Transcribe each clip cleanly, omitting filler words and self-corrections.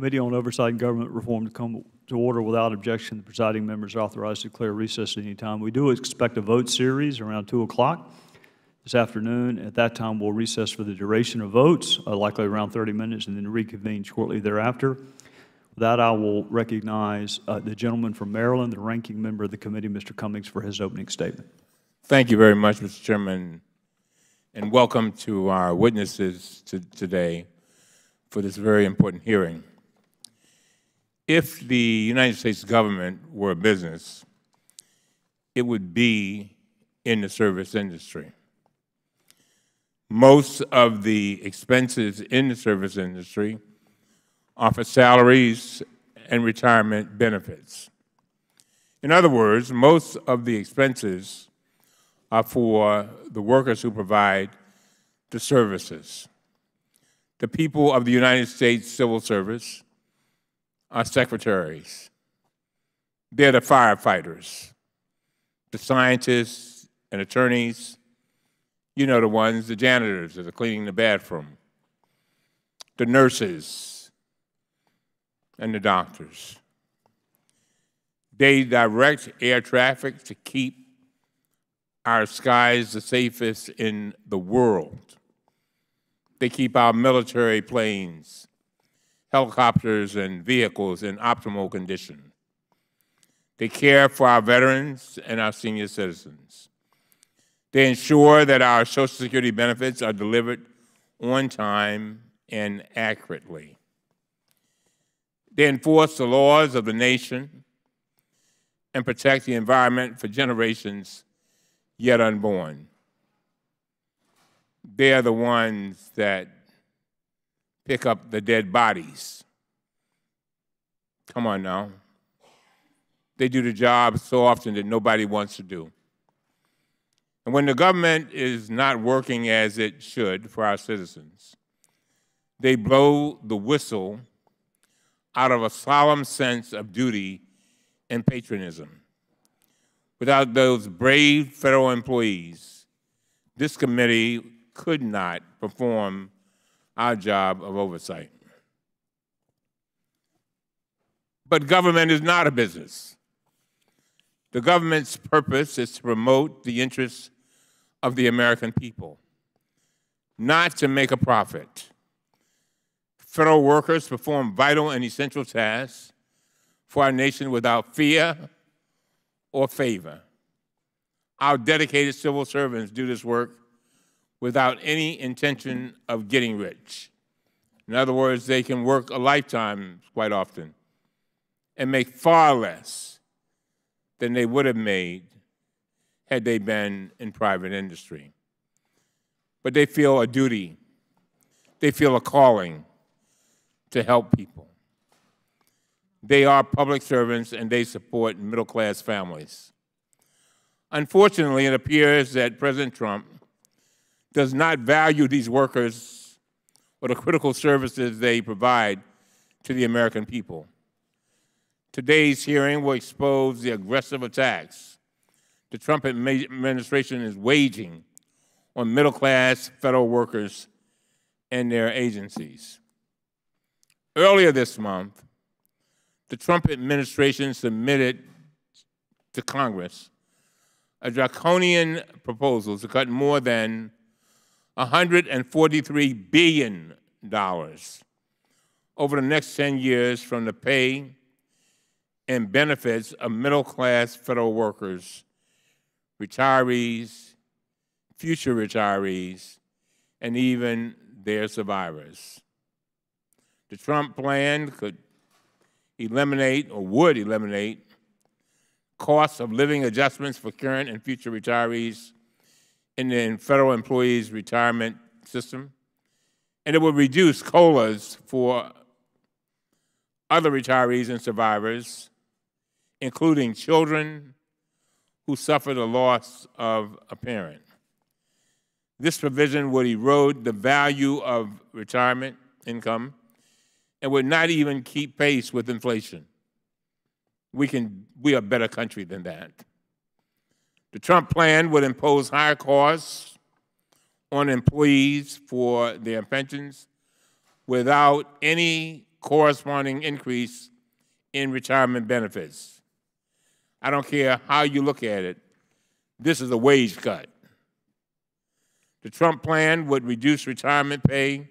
Committee on Oversight and Government Reform to come to order without objection. The presiding members are authorized to declare recess at any time. We do expect a vote series around 2 o'clock this afternoon. At that time, we'll recess for the duration of votes, likely around 30 minutes, and then reconvene shortly thereafter. With that, I will recognize the gentleman from Maryland, the ranking member of the committee, Mr. Cummings, for his opening statement. Thank you very much, Mr. Chairman, and welcome to our witnesses today for this very important hearing. If the United States government were a business, it would be in the service industry. Most of the expenses in the service industry are for salaries and retirement benefits. In other words, most of the expenses are for the workers who provide the services. The people of the United States Civil Service are secretaries. They're the firefighters, the scientists and attorneys, you know the ones, the janitors that are cleaning the bathroom, the nurses, and the doctors. They direct air traffic to keep our skies the safest in the world. They keep our military planes, helicopters, and vehicles in optimal condition. They care for our veterans and our senior citizens. They ensure that our Social Security benefits are delivered on time and accurately. They enforce the laws of the nation and protect the environment for generations yet unborn. They are the ones that pick up the dead bodies. Come on now. They do the job so often that nobody wants to do. And when the government is not working as it should for our citizens, they blow the whistle out of a solemn sense of duty and patriotism. Without those brave federal employees, this committee could not perform our job of oversight. But government is not a business. The government's purpose is to promote the interests of the American people, not to make a profit. Federal workers perform vital and essential tasks for our nation without fear or favor. Our dedicated civil servants do this work without any intention of getting rich. In other words, they can work a lifetime quite often and make far less than they would have made had they been in private industry. But they feel a duty, they feel a calling to help people. They are public servants and they support middle-class families. Unfortunately, it appears that President Trump does not value these workers or the critical services they provide to the American people. Today's hearing will expose the aggressive attacks the Trump administration is waging on middle-class federal workers and their agencies. Earlier this month, the Trump administration submitted to Congress a draconian proposal to cut more than $143 billion over the next 10 years from the pay and benefits of middle-class federal workers, retirees, future retirees, and even their survivors. The Trump plan could eliminate or would eliminate cost of living adjustments for current and future retirees in the federal employees' retirement system, and it would reduce COLAs for other retirees and survivors, including children who suffer the loss of a parent. This provision would erode the value of retirement income and would not even keep pace with inflation. We are a better country than that. The Trump plan would impose higher costs on employees for their pensions without any corresponding increase in retirement benefits. I don't care how you look at it, this is a wage cut. The Trump plan would reduce retirement pay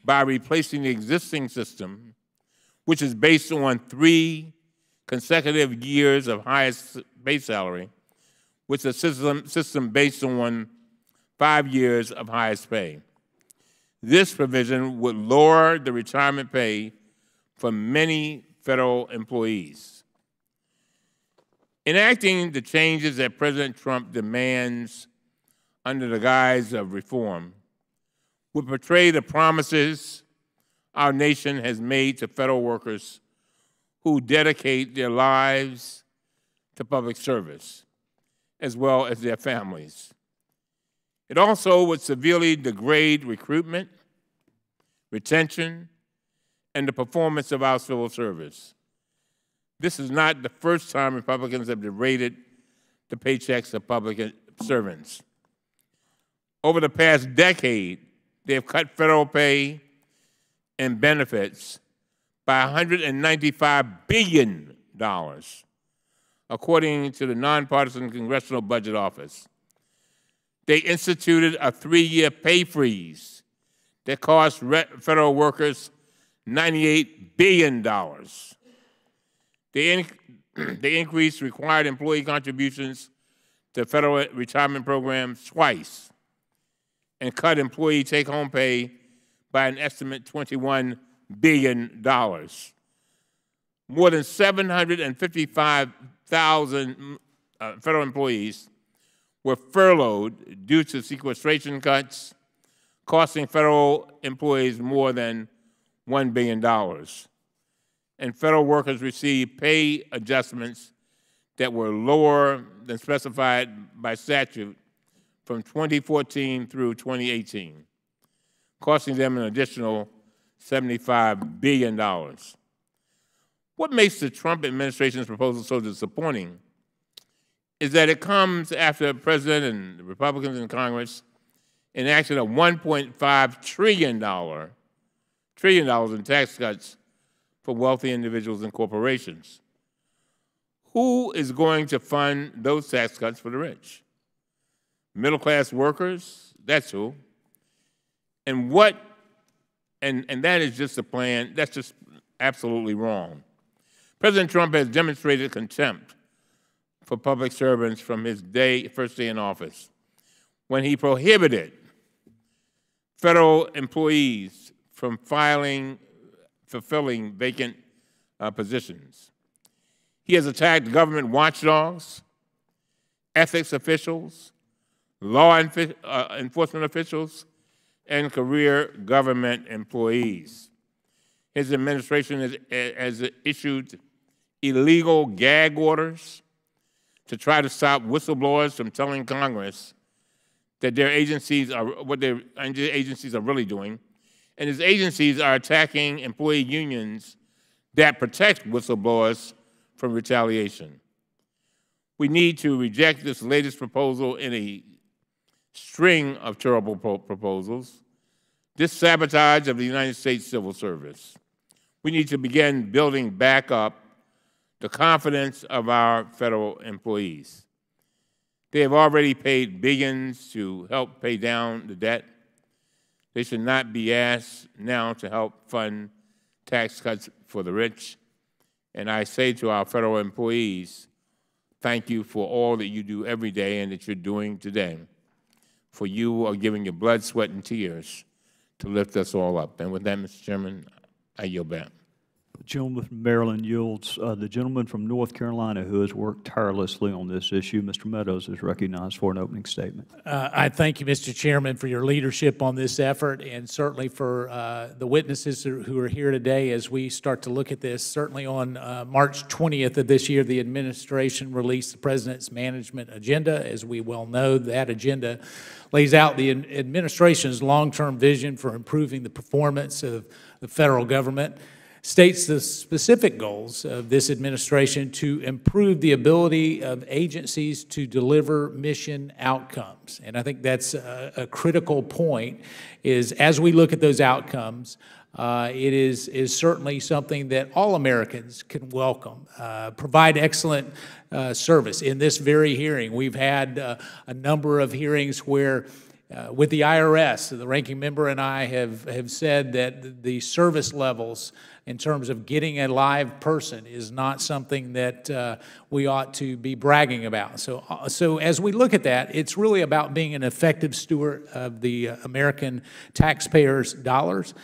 by replacing the existing system, which is based on 3 consecutive years of highest base salary, with a system based on 5 years of highest pay. This provision would lower the retirement pay for many federal employees. Enacting the changes that President Trump demands under the guise of reform would portray the promises our nation has made to federal workers who dedicate their lives to public service, as well as their families. It also would severely degrade recruitment, retention, and the performance of our civil service. This is not the first time Republicans have degraded the paychecks of public servants. Over the past decade, they have cut federal pay and benefits by $195 billion, according to the nonpartisan Congressional Budget Office. They instituted a 3-year pay freeze that cost federal workers $98 billion. They increased required employee contributions to federal retirement programs twice and cut employee take-home pay by an estimate $21 billion. More than 755,000 federal employees were furloughed due to sequestration cuts, costing federal employees more than $1 billion. And federal workers received pay adjustments that were lower than specified by statute from 2014 through 2018, costing them an additional $75 billion. What makes the Trump administration's proposal so disappointing is that it comes after the President and the Republicans in Congress enacted a $1.5 trillion in tax cuts for wealthy individuals and corporations. Who is going to fund those tax cuts for the rich? Middle-class workers, that's who. And that is just a plan, that's just absolutely wrong. President Trump has demonstrated contempt for public servants from his first day in office, when he prohibited federal employees from fulfilling vacant positions. He has attacked government watchdogs, ethics officials, law enforcement officials, and career government employees. His administration has issued illegal gag orders to try to stop whistleblowers from telling Congress that what their agencies are really doing. And his agencies are attacking employee unions that protect whistleblowers from retaliation. We need to reject this latest proposal in a string of terrible proposals, this sabotage of the United States civil service. We need to begin building back up the confidence of our federal employees. They have already paid billions to help pay down the debt. They should not be asked now to help fund tax cuts for the rich. And I say to our federal employees, thank you for all that you do every day and that you're doing today. For you are giving your blood, sweat, and tears to lift us all up. And with that, Mr. Chairman, I yield back. The gentleman from Maryland yields. The gentleman from North Carolina who has worked tirelessly on this issue, Mr. Meadows, is recognized for an opening statement. I thank you, Mr. Chairman, for your leadership on this effort, and certainly for the witnesses who are here today as we start to look at this. Certainly on March 20th of this year, the administration released the President's management agenda. As we well know, that agenda lays out the administration's long-term vision for improving the performance of the federal government, states the specific goals of this administration to improve the ability of agencies to deliver mission outcomes. And I think that's a critical point, is as we look at those outcomes, it is certainly something that all Americans can welcome. Provide excellent service. In this very hearing, we've had a number of hearings where with the IRS, the ranking member and I have said that the service levels in terms of getting a live person is not something that we ought to be bragging about. So as we look at that, it's really about being an effective steward of the American taxpayers' dollars.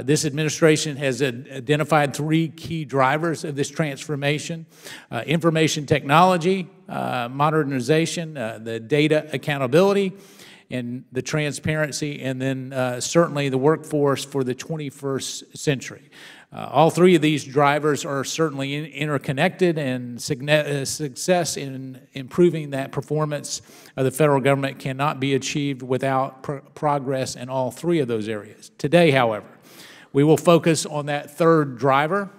This administration has identified 3 key drivers of this transformation: information technology, modernization, the data accountability, and the transparency, and then certainly the workforce for the 21st century. All 3 of these drivers are certainly interconnected, and success in improving that performance of the federal government cannot be achieved without progress in all 3 of those areas. Today, however, we will focus on that 3rd driver,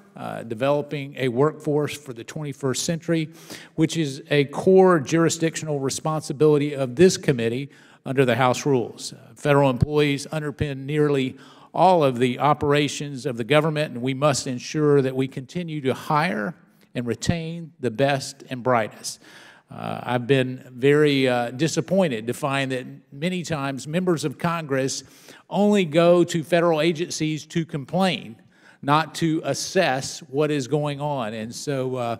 developing a workforce for the 21st century, which is a core jurisdictional responsibility of this committee under the House rules. Federal employees underpin nearly all of the operations of the government, and we must ensure that we continue to hire and retain the best and brightest. I've been very disappointed to find that many times members of Congress only go to federal agencies to complain, not to assess what is going on. And so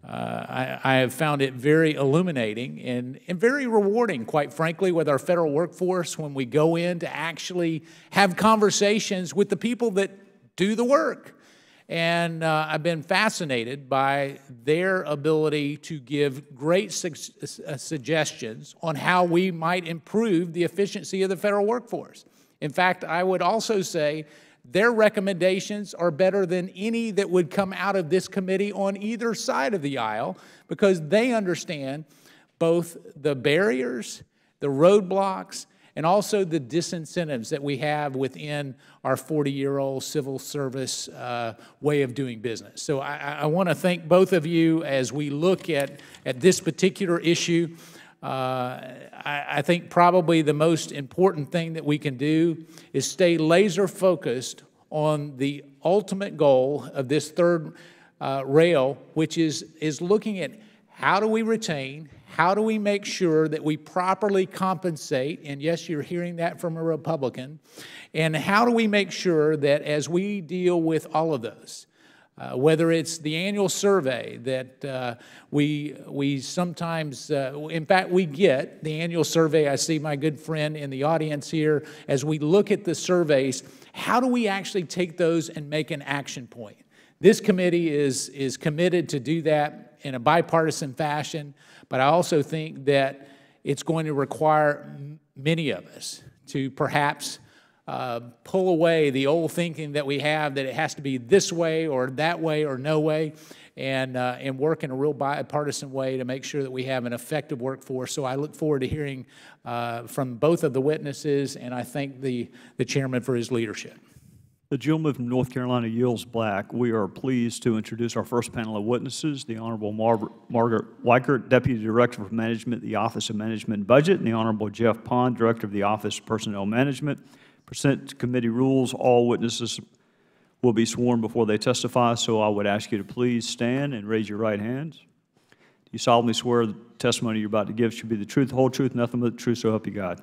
I have found it very illuminating and very rewarding, quite frankly, with our federal workforce when we go in to actually have conversations with the people that do the work. And I've been fascinated by their ability to give great suggestions on how we might improve the efficiency of the federal workforce. In fact, I would also say their recommendations are better than any that would come out of this committee on either side of the aisle, because they understand both the barriers, the roadblocks, and also the disincentives that we have within our 40-year-old civil service way of doing business. So I want to thank both of you as we look at this particular issue. I think probably the most important thing that we can do is stay laser focused on the ultimate goal of this 3rd rail, which is looking at how do we retain, how do we make sure that we properly compensate, and yes, you're hearing that from a Republican, and how do we make sure that as we deal with all of those, whether it's the annual survey that we sometimes, in fact, we get the annual survey. I see my good friend in the audience here. As we look at the surveys, how do we actually take those and make an action point? This committee is committed to do that in a bipartisan fashion, but I also think that it's going to require many of us to perhaps pull away the old thinking that we have that it has to be this way or that way or no way, and work in a real bipartisan way to make sure that we have an effective workforce. So I look forward to hearing from both of the witnesses, and I thank the chairman for his leadership. The gentleman from North Carolina yields back. We are pleased to introduce our first panel of witnesses, the Honorable Margaret Weichert, Deputy Director for Management, the Office of Management and Budget, and the Honorable Jeff Pond, Director of the Office of Personnel Management. Pursuant to committee rules, all witnesses will be sworn before they testify, so I would ask you to please stand and raise your right hands. Do you solemnly swear the testimony you're about to give should be the truth, the whole truth, nothing but the truth, so help you God?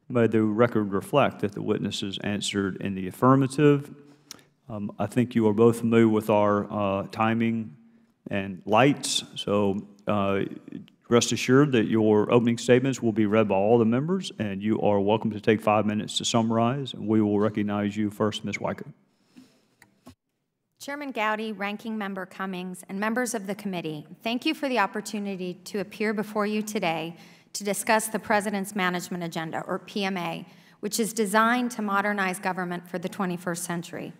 May the record reflect that the witnesses answered in the affirmative. I think you are both familiar with our timing and lights, so rest assured that your opening statements will be read by all the members, and you are welcome to take 5 minutes to summarize. And we will recognize you first, Ms. Weichert. Chairman Gowdy, Ranking Member Cummings, and members of the committee, thank you for the opportunity to appear before you today to discuss the President's Management Agenda, or PMA, which is designed to modernize government for the 21st century.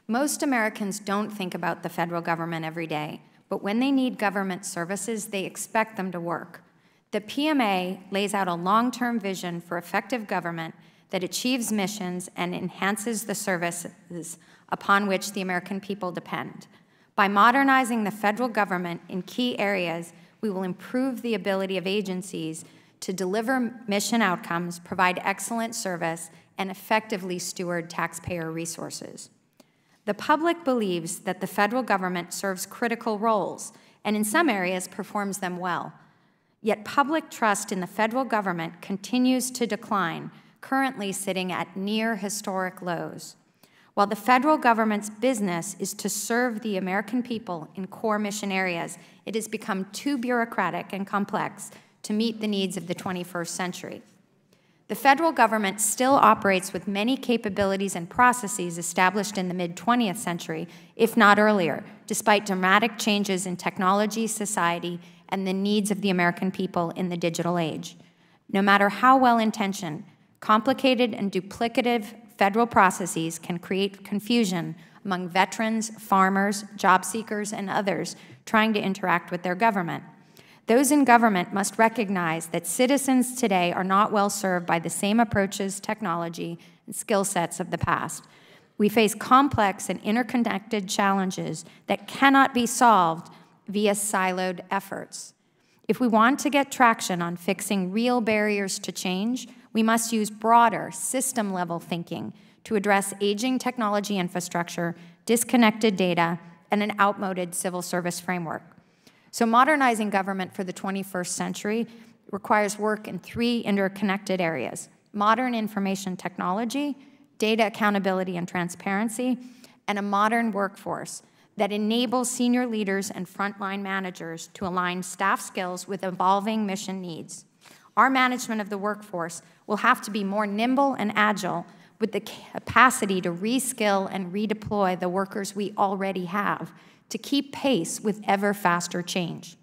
Most Americans don't think about the federal government every day, but when they need government services, they expect them to work. The PMA lays out a long-term vision for effective government that achieves missions and enhances the services upon which the American people depend. By modernizing the federal government in key areas, we will improve the ability of agencies to deliver mission outcomes, provide excellent service, and effectively steward taxpayer resources. The public believes that the federal government serves critical roles and in some areas performs them well. Yet public trust in the federal government continues to decline, currently sitting at near historic lows. While the federal government's business is to serve the American people in core mission areas, it has become too bureaucratic and complex to meet the needs of the 21st century. The federal government still operates with many capabilities and processes established in the mid-20th century, if not earlier, despite dramatic changes in technology, society, and the needs of the American people in the digital age. No matter how well-intentioned, complicated and duplicative federal processes can create confusion among veterans, farmers, job seekers, and others trying to interact with their government. Those in government must recognize that citizens today are not well served by the same approaches, technology, and skill sets of the past. We face complex and interconnected challenges that cannot be solved via siloed efforts. If we want to get traction on fixing real barriers to change, we must use broader, system-level thinking to address aging technology infrastructure, disconnected data, and an outmoded civil service framework. So modernizing government for the 21st century requires work in three interconnected areas: modern information technology, data accountability and transparency, and a modern workforce that enables senior leaders and frontline managers to align staff skills with evolving mission needs. Our management of the workforce will have to be more nimble and agile, with the capacity to reskill and redeploy the workers we already have to keep pace with ever faster change.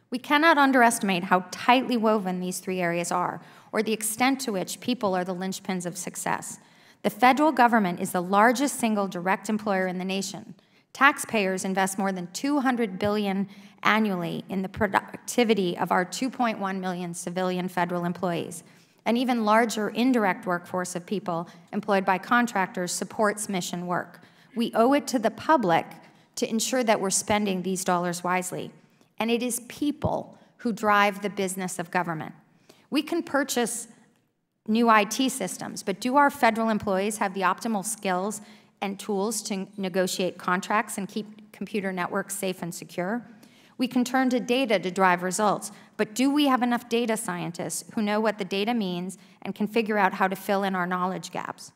We cannot underestimate how tightly woven these three areas are, or the extent to which people are the linchpins of success. The federal government is the largest single direct employer in the nation. Taxpayers invest more than $200 billion annually in the productivity of our 2.1 million civilian federal employees. An even larger indirect workforce of people employed by contractors supports mission work. We owe it to the public to ensure that we're spending these dollars wisely. And it is people who drive the business of government. We can purchase new IT systems, but do our federal employees have the optimal skills and tools to negotiate contracts and keep computer networks safe and secure? We can turn to data to drive results, but do we have enough data scientists who know what the data means and can figure out how to fill in our knowledge gaps?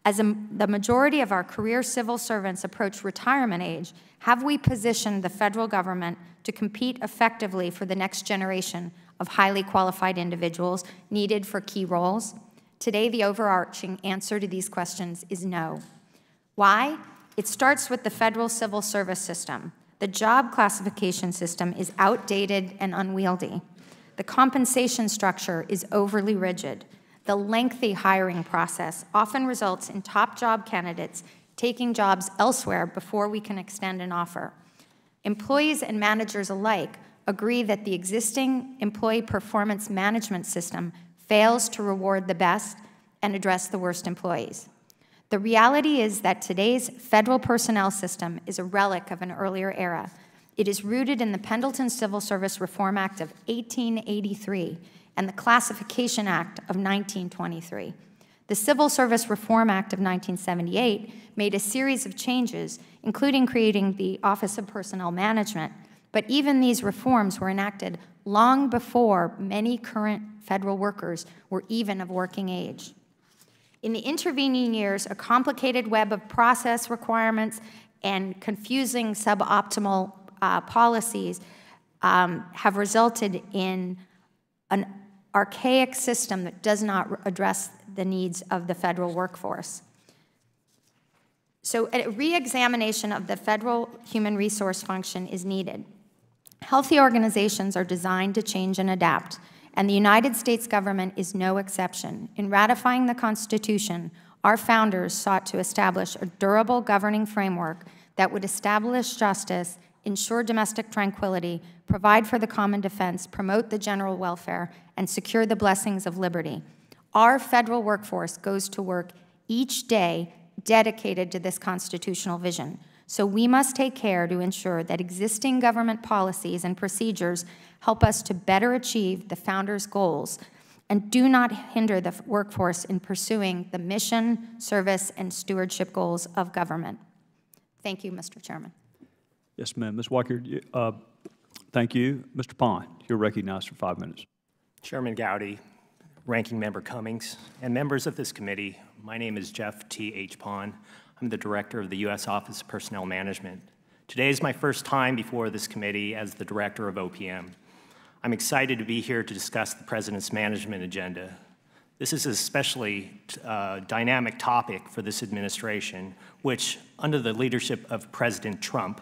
As the majority of our career civil servants approach retirement age, have we positioned the federal government to compete effectively for the next generation of highly qualified individuals needed for key roles? Today, the overarching answer to these questions is no. Why? It starts with the federal civil service system. The job classification system is outdated and unwieldy. The compensation structure is overly rigid. The lengthy hiring process often results in top job candidates taking jobs elsewhere before we can extend an offer. Employees and managers alike agree that the existing employee performance management system fails to reward the best and address the worst employees. The reality is that today's federal personnel system is a relic of an earlier era. It is rooted in the Pendleton Civil Service Reform Act of 1883 and the Classification Act of 1923. The Civil Service Reform Act of 1978 made a series of changes, including creating the Office of Personnel Management, but even these reforms were enacted long before many current federal workers were even of working age. In the intervening years, a complicated web of process requirements and confusing suboptimal policies have resulted in an archaic system that does not address the needs of the federal workforce. So a re-examination of the federal human resource function is needed. Healthy organizations are designed to change and adapt, and the United States government is no exception. In ratifying the Constitution, our founders sought to establish a durable governing framework that would establish justice, ensure domestic tranquility, provide for the common defense, promote the general welfare, and secure the blessings of liberty. Our federal workforce goes to work each day dedicated to this constitutional vision. So we must take care to ensure that existing government policies and procedures help us to better achieve the founders' goals and do not hinder the workforce in pursuing the mission, service, and stewardship goals of government. Thank you, Mr. Chairman. Yes, ma'am. Ms. Walker, thank you. Mr. Pond, you're recognized for 5 minutes. Chairman Gowdy, Ranking Member Cummings, and members of this committee, my name is Jeff T. H. Pond. I'm the Director of the U.S. Office of Personnel Management. Today is my first time before this committee as the Director of OPM. I'm excited to be here to discuss the President's management agenda. This is an especially dynamic topic for this administration, which, under the leadership of President Trump,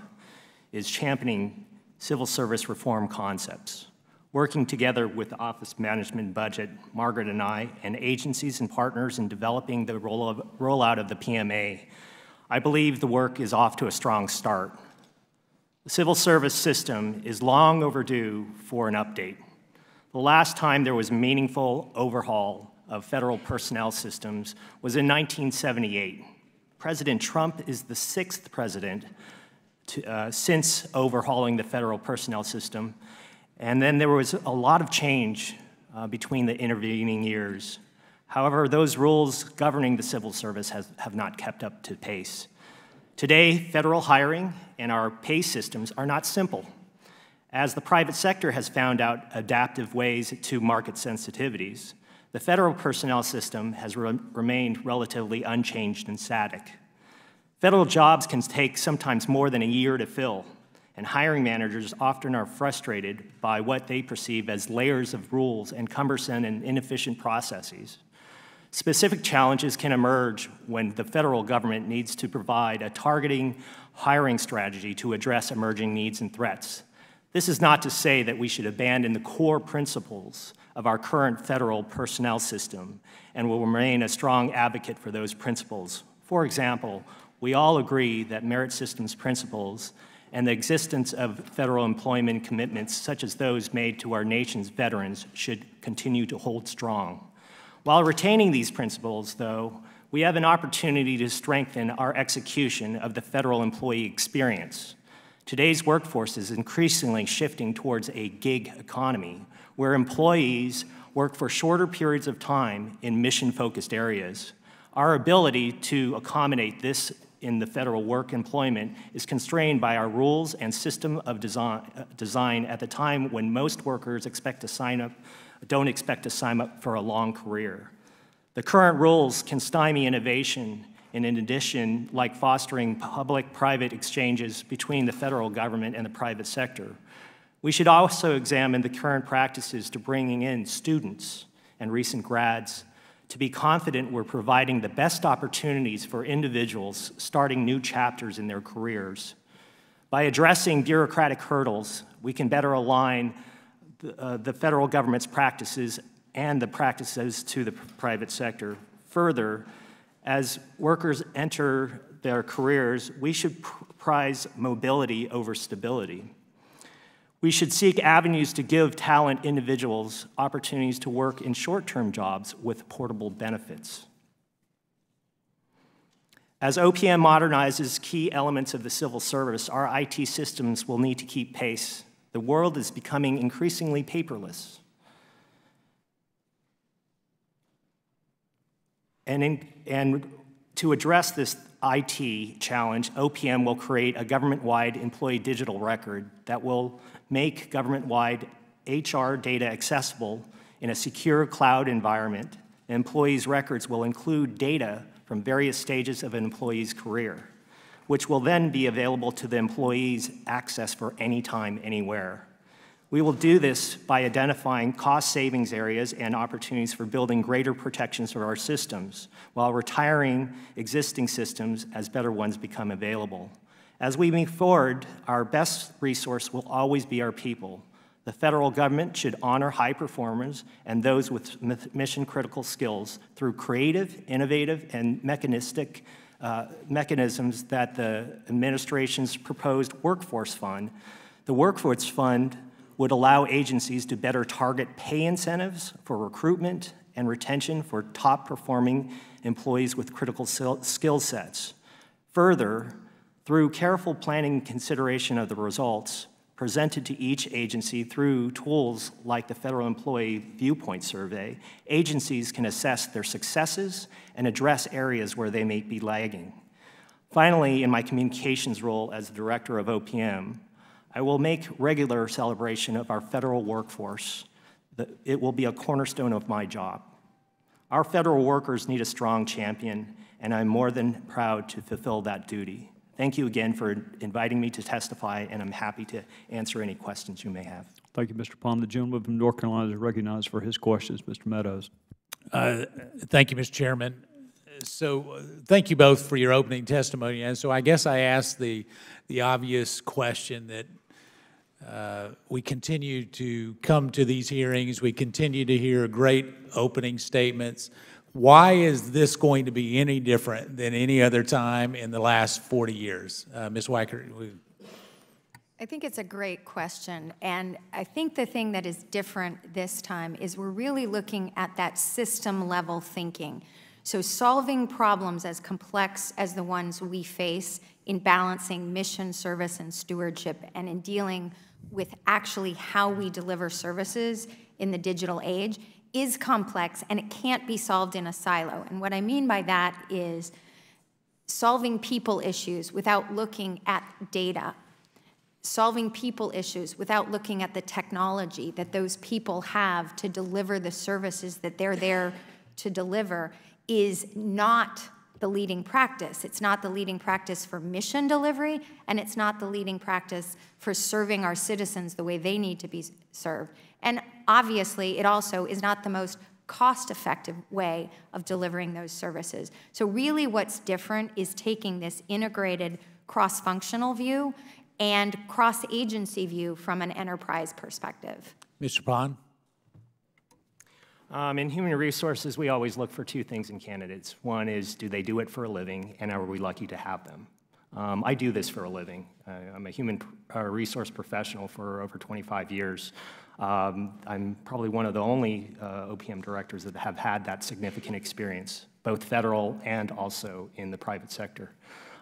is championing civil service reform concepts. Working together with the Office Management Budget, Margaret and I, and agencies and partners in developing the rollout of the PMA, I believe the work is off to a strong start. The civil service system is long overdue for an update. The last time there was a meaningful overhaul of federal personnel systems was in 1978. President Trump is the 6th president since overhauling the federal personnel system, and then there was a lot of change between the intervening years. However, those rules governing the civil service have not kept up to pace. Today, federal hiring and our pay systems are not simple. As the private sector has found out adaptive ways to market sensitivities, the federal personnel system has remained relatively unchanged and static. Federal jobs can take sometimes more than a year to fill, and hiring managers often are frustrated by what they perceive as layers of rules and cumbersome and inefficient processes. Specific challenges can emerge when the federal government needs to provide a targeting hiring strategy to address emerging needs and threats. This is not to say that we should abandon the core principles of our current federal personnel system and will remain a strong advocate for those principles. For example, we all agree that merit systems principles and the existence of federal employment commitments such as those made to our nation's veterans should continue to hold strong. While retaining these principles, though, we have an opportunity to strengthen our execution of the federal employee experience. Today's workforce is increasingly shifting towards a gig economy, where employees work for shorter periods of time in mission-focused areas. Our ability to accommodate this in the federal work employment is constrained by our rules and system of design at the time when most workers don't expect to sign up for a long career. The current rules can stymie innovation, and in addition, like fostering public-private exchanges between the federal government and the private sector. We should also examine the current practices to bringing in students and recent grads to be confident we're providing the best opportunities for individuals starting new chapters in their careers. By addressing bureaucratic hurdles, we can better align the federal government's practices and the practices to the private sector. Further, as workers enter their careers, we should prize mobility over stability. We should seek avenues to give talented individuals opportunities to work in short-term jobs with portable benefits. As OPM modernizes key elements of the civil service, our IT systems will need to keep pace. The world is becoming increasingly paperless. And to address this IT challenge, OPM will create a government-wide employee digital record that will make government-wide HR data accessible in a secure cloud environment. Employees' records will include data from various stages of an employee's career, which will then be available to the employee's access for any time, anywhere. We will do this by identifying cost savings areas and opportunities for building greater protections for our systems, while retiring existing systems as better ones become available. As we move forward, our best resource will always be our people. The federal government should honor high performers and those with mission-critical skills through creative, innovative, and mechanistic mechanisms that the administration's proposed workforce fund. The workforce fund would allow agencies to better target pay incentives for recruitment and retention for top-performing employees with critical skill sets. Further, through careful planning and consideration of the results, presented to each agency through tools like the Federal Employee Viewpoint Survey, agencies can assess their successes and address areas where they may be lagging. Finally, in my communications role as the director of OPM, I will make regular celebration of our federal workforce. It will be a cornerstone of my job. Our federal workers need a strong champion, and I'm more than proud to fulfill that duty. Thank you again for inviting me to testify, and I'm happy to answer any questions you may have. Thank you, Mr. Pond. The gentleman from North Carolina is recognized for his questions. Mr. Meadows. Thank you, Mr. Chairman. So thank you both for your opening testimony. And so I guess I asked the obvious question that we continue to come to these hearings. We continue to hear great opening statements. Why is this going to be any different than any other time in the last 40 years? Ms. Weicker. I think it's a great question, and I think the thing that is different this time is we're really looking at that system-level thinking. So solving problems as complex as the ones we face in balancing mission, service, and stewardship, and in dealing with actually how we deliver services in the digital age is complex, and it can't be solved in a silo. And what I mean by that is solving people issues without looking at data, solving people issues without looking at the technology that those people have to deliver the services that they're there to deliver is not the leading practice. It's not the leading practice for mission delivery, and it's not the leading practice for serving our citizens the way they need to be served. And obviously, it also is not the most cost-effective way of delivering those services. So really what's different is taking this integrated cross-functional view and cross-agency view from an enterprise perspective. Mr. Pond? In human resources, we always look for two things in candidates. One is, do they do it for a living, and are we lucky to have them? I do this for a living. I'm a human resource professional for over 25 years. I'm probably one of the only OPM directors that have had that significant experience, both federal and also in the private sector.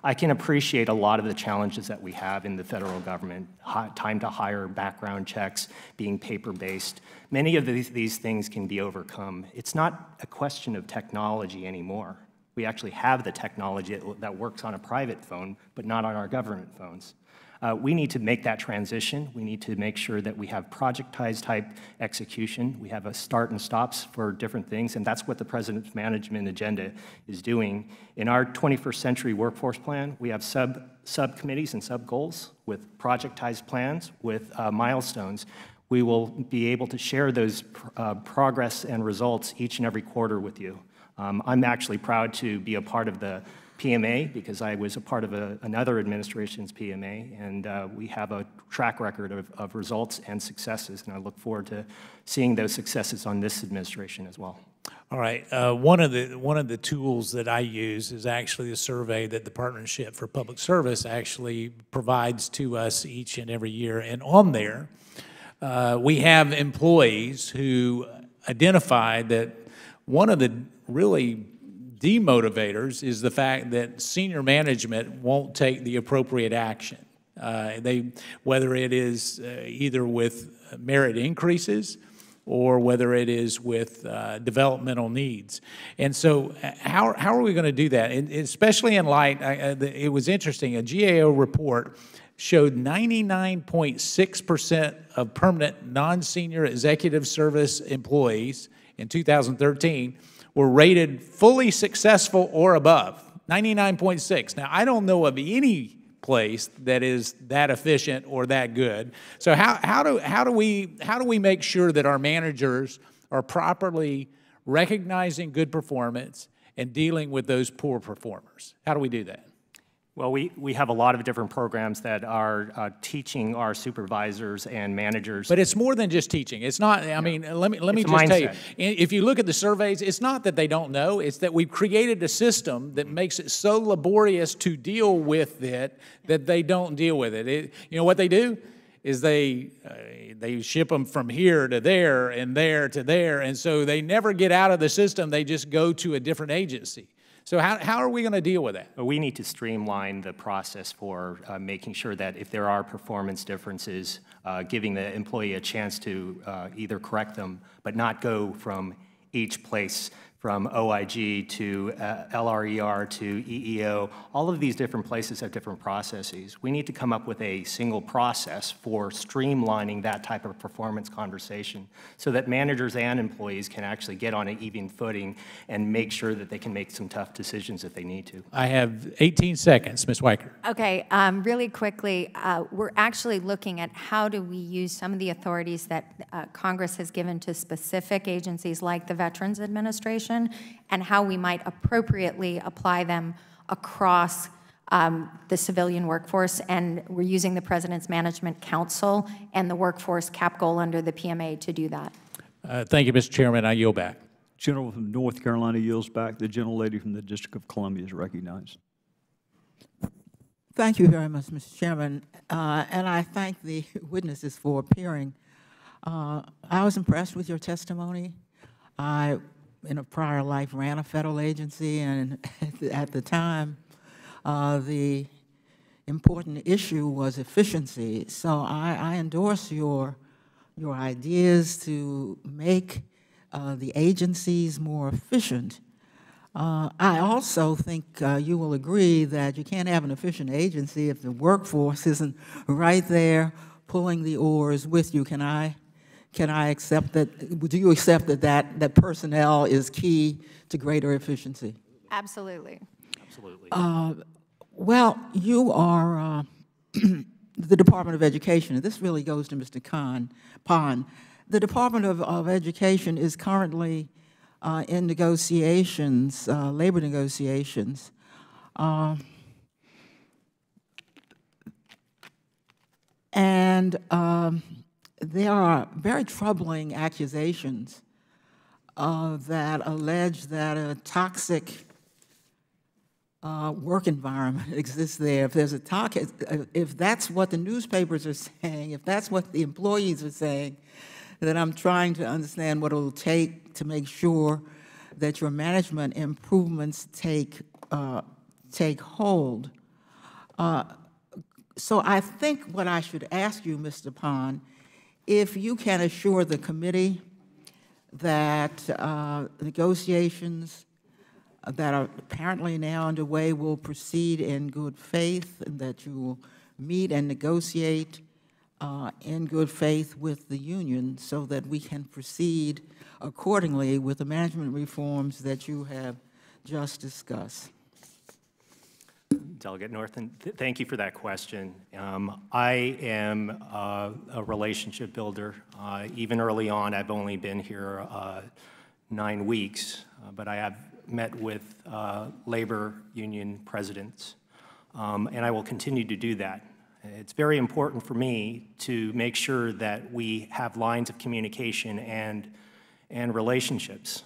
I can appreciate a lot of the challenges that we have in the federal government, time to hire, background checks, being paper-based. Many of these things can be overcome. It's not a question of technology anymore. We actually have the technology that works on a private phone, but not on our government phones. We need to make that transition. We need to make sure that we have projectized type execution. We have a start and stops for different things, and that's what the President's management agenda is doing. In our 21st century workforce plan, we have subcommittees and sub-goals with projectized plans, with milestones. We will be able to share those progress and results each and every quarter with you. I'm actually proud to be a part of the PMA because I was a part of another administration's PMA, and we have a track record of results and successes, and I look forward to seeing those successes on this administration as well. All right. One of the tools that I use is actually the survey that the Partnership for Public Service actually provides to us each and every year, and on there we have employees who identified that one of the really demotivators is the fact that senior management won't take the appropriate action. Whether it is either with merit increases or whether it is with developmental needs. And so how are we going to do that? And especially in light, it was interesting, a GAO report showed 99.6% of permanent non-senior executive service employees in 2013 were rated fully successful or above, 99.6. Now, I don't know of any place that is that efficient or that good. So how do we make sure that our managers are properly recognizing good performance and dealing with those poor performers? How do we do that? Well, we have a lot of different programs that are teaching our supervisors and managers. But it's more than just teaching. It's not, I mean, let me just tell you, if you look at the surveys, it's not that they don't know, it's that we've created a system that makes it so laborious to deal with it that they don't deal with it. You know what they do? Is they ship them from here to there and there to there, and so they never get out of the system, they just go to a different agency. So how are we going to deal with that? But we need to streamline the process for making sure that if there are performance differences, giving the employee a chance to either correct them, but not go from each place, from OIG to LRER to EEO. All of these different places have different processes. We need to come up with a single process for streamlining that type of performance conversation so that managers and employees can actually get on an even footing and make sure that they can make some tough decisions if they need to. I have 18 seconds, Ms. Weicker. Okay, really quickly, we're actually looking at how do we use some of the authorities that Congress has given to specific agencies like the Veterans Administration, and how we might appropriately apply them across the civilian workforce. And we're using the President's Management Council and the Workforce Cap Goal under the PMA to do that. Thank you, Mr. Chairman. I yield back. Gentleman from North Carolina yields back. The gentlelady from the District of Columbia is recognized. Thank you very much, Mr. Chairman, and I thank the witnesses for appearing. I was impressed with your testimony. I, in a prior life, ran a federal agency, and at the time, the important issue was efficiency. So I endorse your ideas to make the agencies more efficient. I also think you will agree that you can't have an efficient agency if the workforce isn't right there pulling the oars with you. Can I accept that? Do you accept that personnel is key to greater efficiency? Absolutely. Absolutely. Well, you are the Department of Education, and this really goes to Mr. Pond. The Department of Education is currently in negotiations, labor negotiations. And there are very troubling accusations that allege that a toxic work environment exists there. If there's if that's what the newspapers are saying, if that's what the employees are saying, then I'm trying to understand what it will take to make sure that your management improvements take hold. So I think what I should ask you, Mr. Pond, if you can assure the committee that negotiations that are apparently now underway will proceed in good faith, and that you will meet and negotiate in good faith with the union so that we can proceed accordingly with the management reforms that you have just discussed. Delegate Norton, thank you for that question. I am a relationship builder. Even early on, I've only been here 9 weeks, but I have met with labor union presidents, and I will continue to do that. It's very important for me to make sure that we have lines of communication and relationships.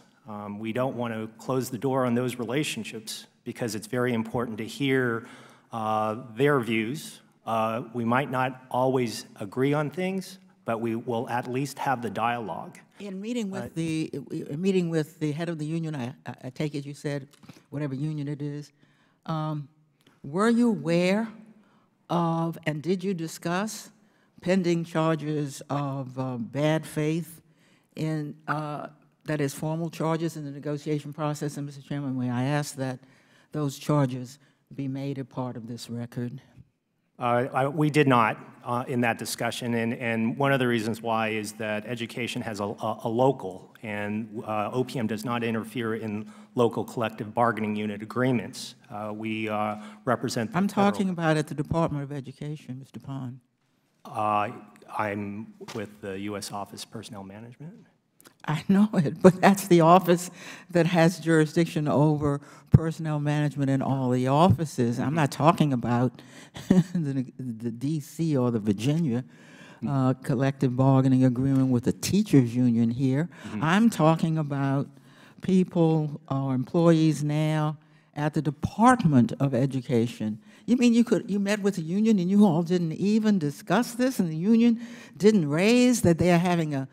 We don't want to close the door on those relationships because it's very important to hear their views. We might not always agree on things, but we will at least have the dialogue. In meeting with the head of the union, I take it you said whatever union it is, were you aware of, and did you discuss pending charges of bad faith in, that is, formal charges in the negotiation process? And Mr. Chairman, may I ask that those charges be made a part of this record? We did not in that discussion, and one of the reasons why is that education has a local, and OPM does not interfere in local collective bargaining unit agreements. We represent the I'm federal. talking about at the Department of Education, Mr. Pond. I'm with the U.S. Office of Personnel Management. I know it, but that's the office that has jurisdiction over personnel management in all the offices. I'm not talking about the D.C. or the Virginia collective bargaining agreement with the teachers union here. I'm talking about people or employees now at the Department of Education. You mean you met with the union and you all didn't even discuss this, and the union didn't raise that they are having a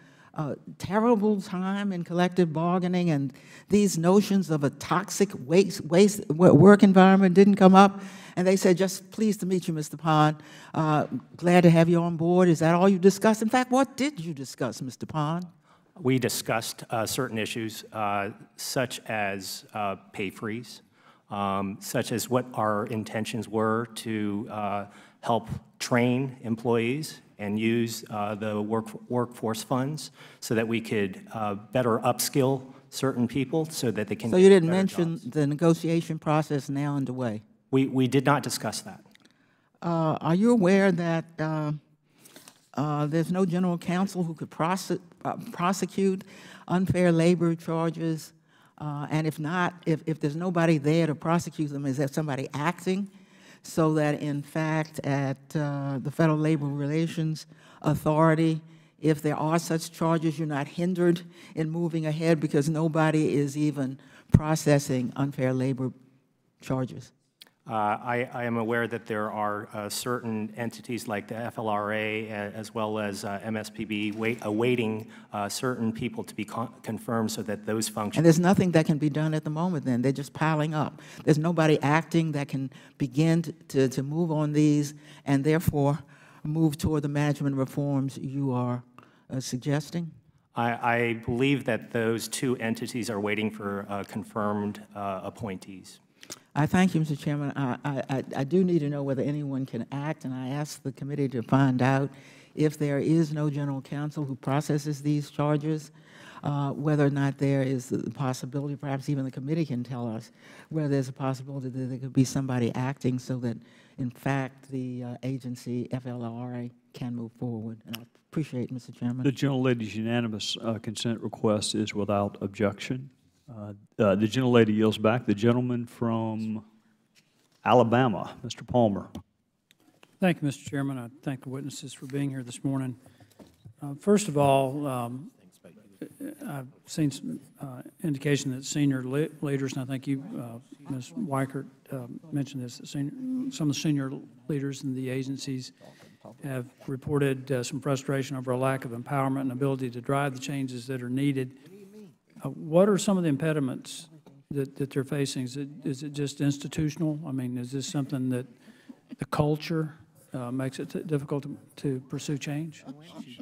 terrible time in collective bargaining, and these notions of a toxic work environment didn't come up. And they said, just pleased to meet you, Mr. Pond. Glad to have you on board. Is that all you discussed? In fact, what did you discuss, Mr. Pond? We discussed certain issues such as pay freeze, such as what our intentions were to help train employees and use the workforce funds so that we could better upskill certain people so that they can. So you didn't mention the negotiation process now underway? We did not discuss that. Are you aware that there's no general counsel who could prosecute unfair labor charges? And if not, if there's nobody there to prosecute them, is there somebody acting so that, in fact, at the Federal Labor Relations Authority, if there are such charges, you're not hindered in moving ahead because nobody is even processing unfair labor charges? I am aware that there are certain entities like the FLRA as well as MSPB awaiting certain people to be confirmed so that those functions. And there's nothing that can be done at the moment then. They're just piling up. There's nobody acting that can begin to move on these and therefore move toward the management reforms you are suggesting? I believe that those two entities are waiting for confirmed appointees. I thank you, Mr. Chairman. I do need to know whether anyone can act, and I asked the committee to find out if there is no general counsel who processes these charges, whether or not there is the possibility, perhaps even the committee can tell us, whether there's a possibility that there could be somebody acting so that, in fact, the agency, FLRA, can move forward. And I appreciate it, Mr. Chairman. The gentlelady's unanimous consent request is without objection. The gentlelady yields back. The gentleman from Alabama, Mr. Palmer. Thank you, Mr. Chairman. I thank the witnesses for being here this morning. First of all, I've seen some indication that senior leaders, and I think you, Ms. Weichert, mentioned this, that some of the senior leaders in the agencies have reported some frustration over a lack of empowerment and ability to drive the changes that are needed. What are some of the impediments that they're facing? Is it just institutional? I mean, is this something that the culture makes it difficult to pursue change?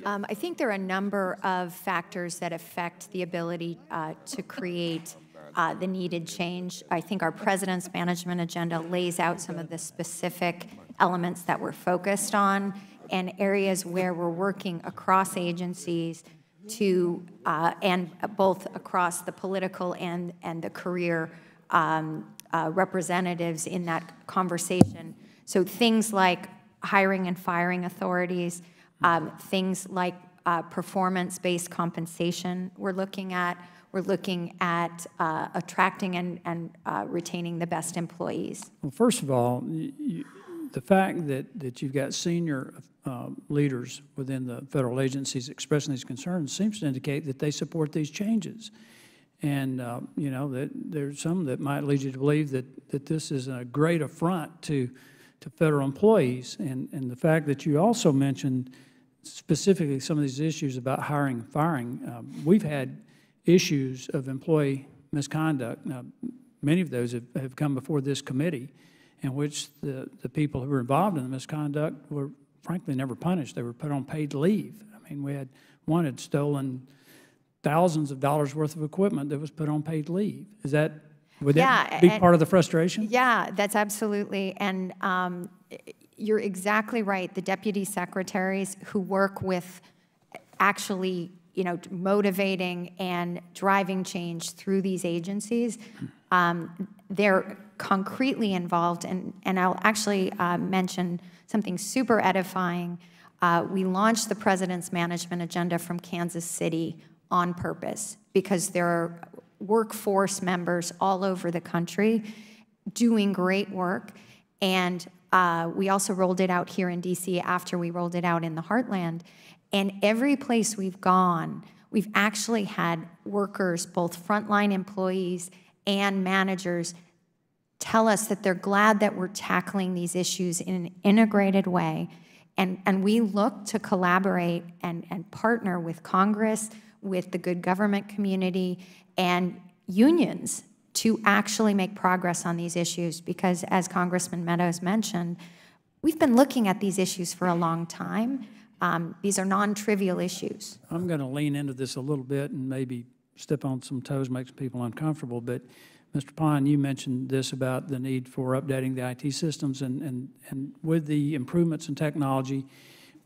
I think there are a number of factors that affect the ability to create the needed change. I think our President's management agenda lays out some of the specific elements that we're focused on and areas where we're working across agencies to, and both across the political and the career representatives in that conversation. So things like hiring and firing authorities, things like performance-based compensation we're looking at. We're looking at attracting and retaining the best employees. Well, first of all, the fact that you've got senior leaders within the federal agencies expressing these concerns seems to indicate that they support these changes. And, you know, that there's some that might lead you to believe that this is a great affront to federal employees. And the fact that you also mentioned specifically some of these issues about hiring and firing, we've had issues of employee misconduct. Now, many of those have come before this committee, in which the people who were involved in the misconduct were frankly never punished. They were put on paid leave. I mean, we had one had stolen thousands of dollars worth of equipment that was put on paid leave. Would that be part of the frustration? Yeah, that's absolutely. And you're exactly right. The deputy secretaries who work with actually, you know, motivating and driving change through these agencies, they're concretely involved. And I'll actually mention something super edifying. We launched the President's management agenda from Kansas City on purpose because there are workforce members all over the country doing great work. And we also rolled it out here in DC after we rolled it out in the Heartland. And every place we've gone, we've actually had workers, both frontline employees and managers, tell us that they're glad that we're tackling these issues in an integrated way. And we look to collaborate and partner with Congress, with the good government community and unions to actually make progress on these issues, because as Congressman Meadows mentioned, we've been looking at these issues for a long time. These are non-trivial issues. I'm going to lean into this a little bit and maybe step on some toes, makes people uncomfortable, but Mr. Pond, you mentioned this about the need for updating the IT systems, and with the improvements in technology,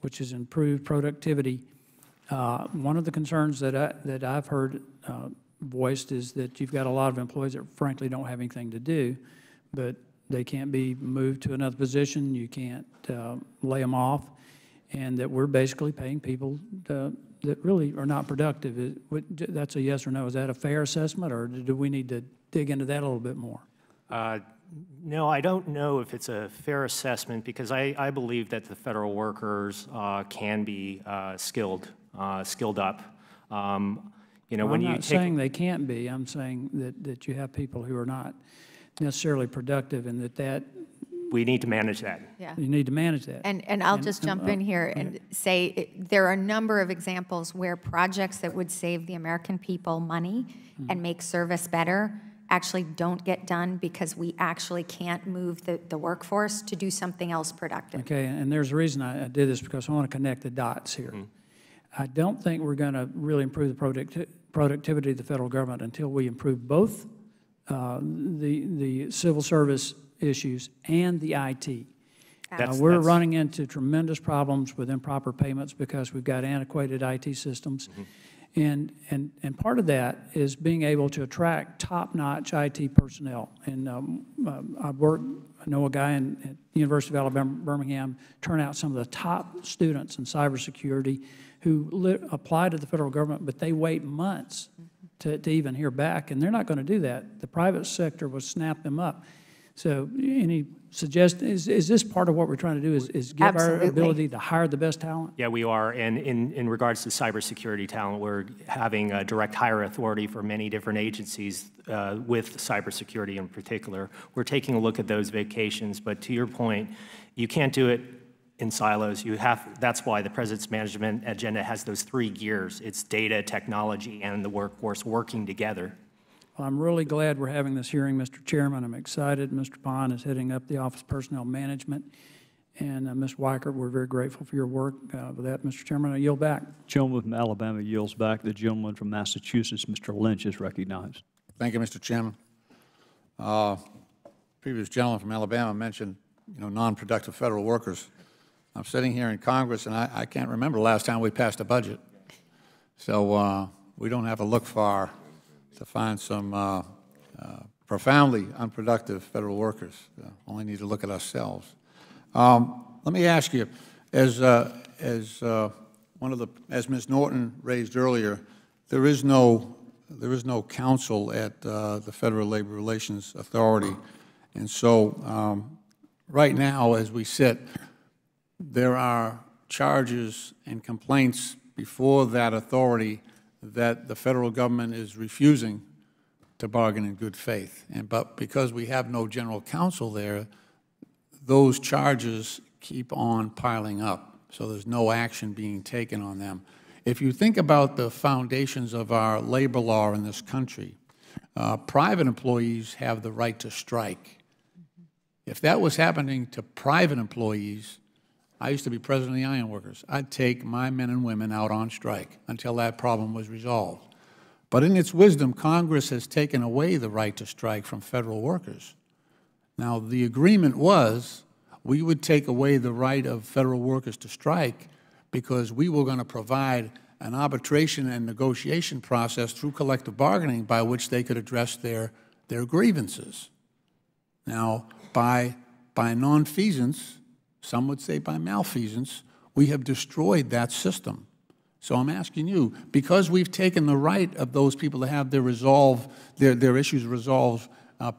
which has improved productivity, one of the concerns that I've heard voiced is that you've got a lot of employees that frankly don't have anything to do, but they can't be moved to another position, you can't lay them off, and that we're basically paying people that really are not productive. That's a yes or no. Is that a fair assessment, or do we need to dig into that a little bit more? No, I don't know if it's a fair assessment, because I believe that the federal workers can be skilled up. You know, when I'm you not saying they can't be. I'm saying that you have people who are not necessarily productive, and that we need to manage that. Yeah. you need to manage that. And I'll just jump in here and say there are a number of examples where projects that would save the American people money and make service better actually don't get done because we actually can't move the workforce to do something else productive. Okay, and there's a reason I did this, because I want to connect the dots here. I don't think we're going to really improve the productivity of the federal government until we improve both the civil service issues and the IT. We're running into tremendous problems with improper payments because we've got antiquated IT systems. And part of that is being able to attract top-notch IT personnel. And I know a guy at the University of Alabama, Birmingham, turn out some of the top students in cybersecurity who apply to the federal government, but they wait months to even hear back, and they're not going to do that. The private sector will snap them up. So any suggestion, is this part of what we're trying to do, is give Absolutely. our ability to hire the best talent? Yeah, we are. And in regards to cybersecurity talent, we're having a direct hire authority for many different agencies with cybersecurity in particular. We're taking a look at those vacations, but to your point, you can't do it in silos. That's why the President's management agenda has those 3 gears. It's data, technology, and the workforce working together. Well, I'm really glad we're having this hearing, Mr. Chairman. I'm excited. Mr. Pond is heading up the Office of Personnel Management. And Ms. Weichert, we're very grateful for your work. With that, Mr. Chairman, I yield back. Gentleman from Alabama yields back. The gentleman from Massachusetts, Mr. Lynch, is recognized. Thank you, Mr. Chairman. Previous gentleman from Alabama mentioned, non-productive federal workers. I'm sitting here in Congress, and I can't remember the last time we passed a budget. So we don't have to look far to find some profoundly unproductive federal workers. Only need to look at ourselves. Let me ask you, as Ms. Norton raised earlier, there is no counsel at the Federal Labor Relations Authority, and so right now, as we sit, there are charges and complaints before that authority that the federal government is refusing to bargain in good faith. But because we have no general counsel there, those charges keep on piling up, so there's no action being taken on them. If you think about the foundations of our labor law in this country, private employees have the right to strike. If that was happening to private employees, I used to be president of the ironworkers. I'd take my men and women out on strike until that problem was resolved. But in its wisdom, Congress has taken away the right to strike from federal workers. Now, the agreement was we would take away the right of federal workers to strike because we were going to provide an arbitration and negotiation process through collective bargaining by which they could address their grievances. Now, by nonfeasance, some would say by malfeasance, we have destroyed that system. So I'm asking you, because we've taken the right of those people to have their issues resolved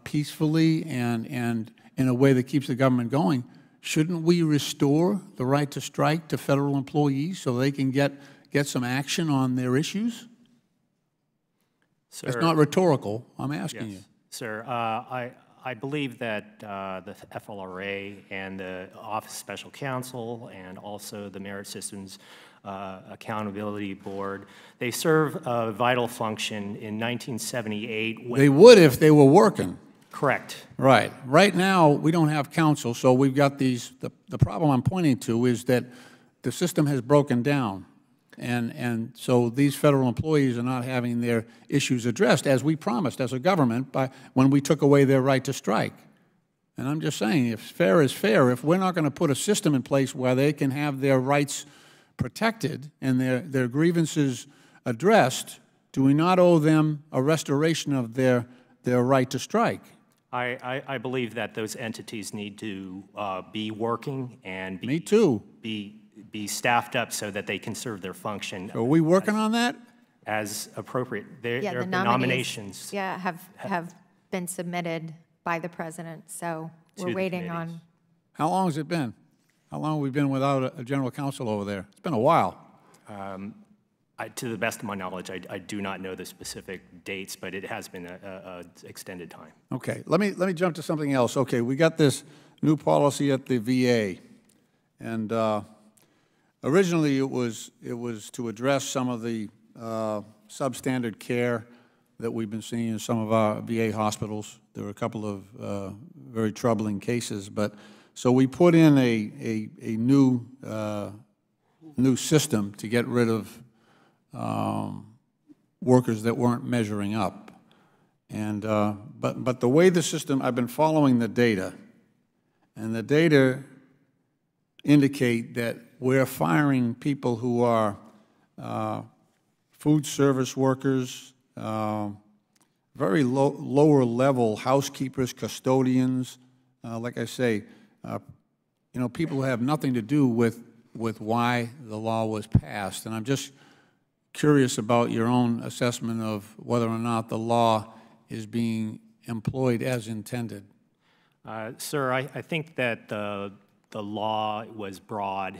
peacefully and in a way that keeps the government going, shouldn't we restore the right to strike to federal employees so they can get some action on their issues? Sir, it's not rhetorical. I'm asking you. Sir, I believe that the FLRA and the Office of Special Counsel and also the Merit Systems Accountability Board. They serve a vital function. In 1978, when They would if they were working. correct. Right. Right now, we don't have counsel, so we've got these, the problem I'm pointing to is that the system has broken down. And so these federal employees are not having their issues addressed as we promised as a government when we took away their right to strike. And I'm just saying, if fair is fair, if we're not going to put a system in place where they can have their rights protected and their grievances addressed, do we not owe them a restoration of their right to strike? I believe that those entities need to be working and Me too. be staffed up so that they can serve their function Are we working on that? as appropriate. There Yeah, have the been nominees, nominations. yeah, have been submitted by the president, so To we're the waiting committees. on. How long has it been? How long have we been without a general counsel over there? It's been a while. To the best of my knowledge, I do not know the specific dates, but it has been a extended time. Okay, let me jump to something else. Okay, we got this new policy at the VA, and originally it was to address some of the substandard care that we've been seeing in some of our VA hospitals. There were a couple of very troubling cases, but so we put in a new system to get rid of workers that weren't measuring up. And, but the way the system, I've been following the data, and the data indicate that we're firing people who are food service workers, very lower level housekeepers, custodians, like I say, you know, people who have nothing to do with why the law was passed. And I'm just curious about your own assessment of whether or not the law is being employed as intended. Sir, I think that the law was broad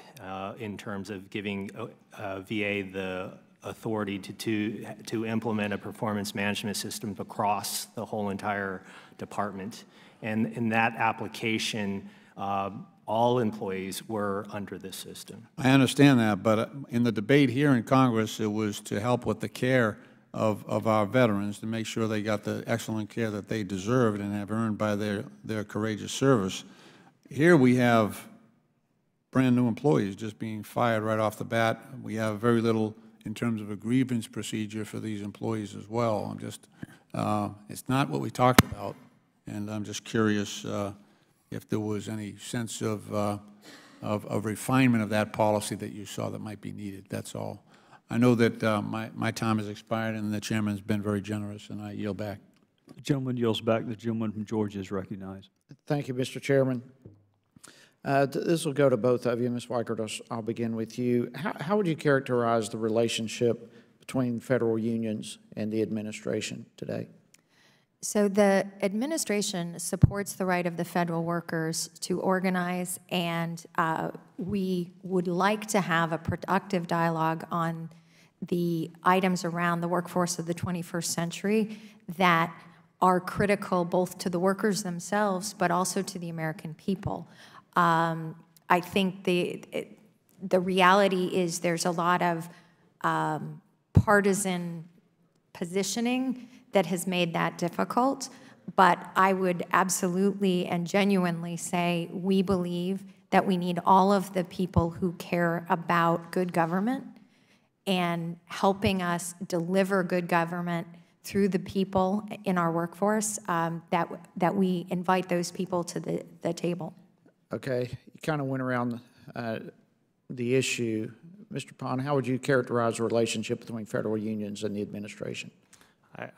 in terms of giving VA the authority to implement a performance management system across the whole entire department. And in that application, all employees were under this system. I understand that, but in the debate here in Congress, it was to help with the care of our veterans, to make sure they got the excellent care that they deserved and have earned by their courageous service. Here we have brand new employees just being fired right off the bat. We have very little in terms of a grievance procedure for these employees as well. I'm just, it's not what we talked about, and I'm just curious if there was any sense of refinement of that policy that you saw that might be needed. That's all. I know that my time has expired, and the chairman's been very generous, and I yield back. The gentleman yields back. The gentleman from Georgia is recognized. Thank you, Mr. Chairman. This will go to both of you. Ms. Weichert, I'll begin with you. How would you characterize the relationship between federal unions and the administration today? So the administration supports the right of the federal workers to organize, and we would like to have a productive dialogue on the items around the workforce of the 21st century that are critical both to the workers themselves, but also to the American people. I think the reality is there's a lot of partisan positioning that has made that difficult, but I would absolutely and genuinely say we believe that we need all of the people who care about good government and helping us deliver good government through the people in our workforce, that we invite those people to the table. Okay, you kind of went around the issue. Mr. Pond, how would you characterize the relationship between federal unions and the administration?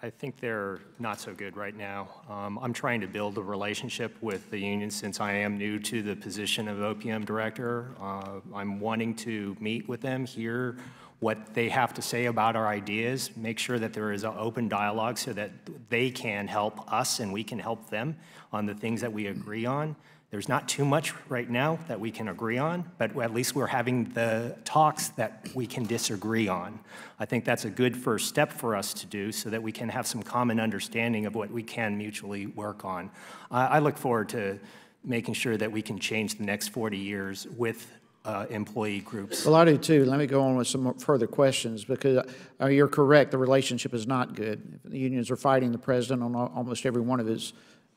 I think they're not so good right now. I'm trying to build a relationship with the union since I am new to the position of OPM director. I'm wanting to meet with them, hear what they have to say about our ideas, make sure that there is an open dialogue so that they can help us and we can help them on the things that we agree on. There's not too much right now that we can agree on, but at least we're having the talks that we can disagree on. I think that's a good first step for us to do so that we can have some common understanding of what we can mutually work on. I look forward to making sure that we can change the next 40 years with employee groups. Well, I do too. Let me go on with some further questions because you're correct. The relationship is not good. The unions are fighting the president on almost every one of his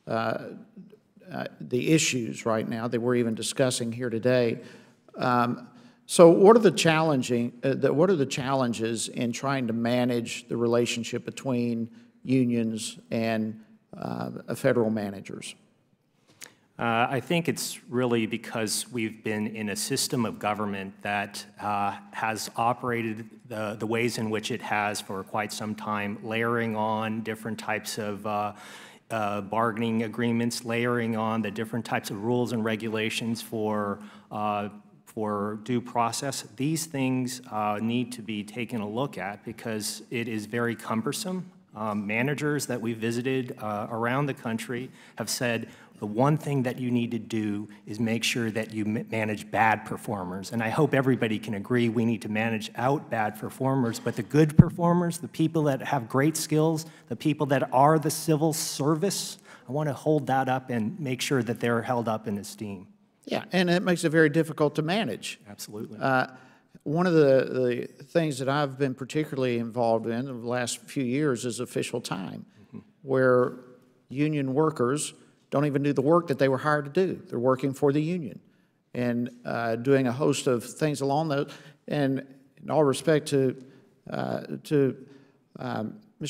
the issues right now that we're even discussing here today. So, what are the challenges in trying to manage the relationship between unions and federal managers? I think it's really because we've been in a system of government that has operated the ways in which it has for quite some time, layering on different types of bargaining agreements, layering on the different types of rules and regulations for due process. These things need to be taken a look at because it is very cumbersome. Managers that we visited around the country have said, the one thing that you need to do is make sure that you manage bad performers. And I hope everybody can agree we need to manage out bad performers, but the good performers, the people that have great skills, the people that are the civil service, I want to hold that up and make sure that they're held up in esteem. Yeah, and it makes it very difficult to manage. Absolutely. One of the things that I've been particularly involved in the last few years is official time, where union workers don't even do the work that they were hired to do. They're working for the union and doing a host of things along those. And in all respect to Mr.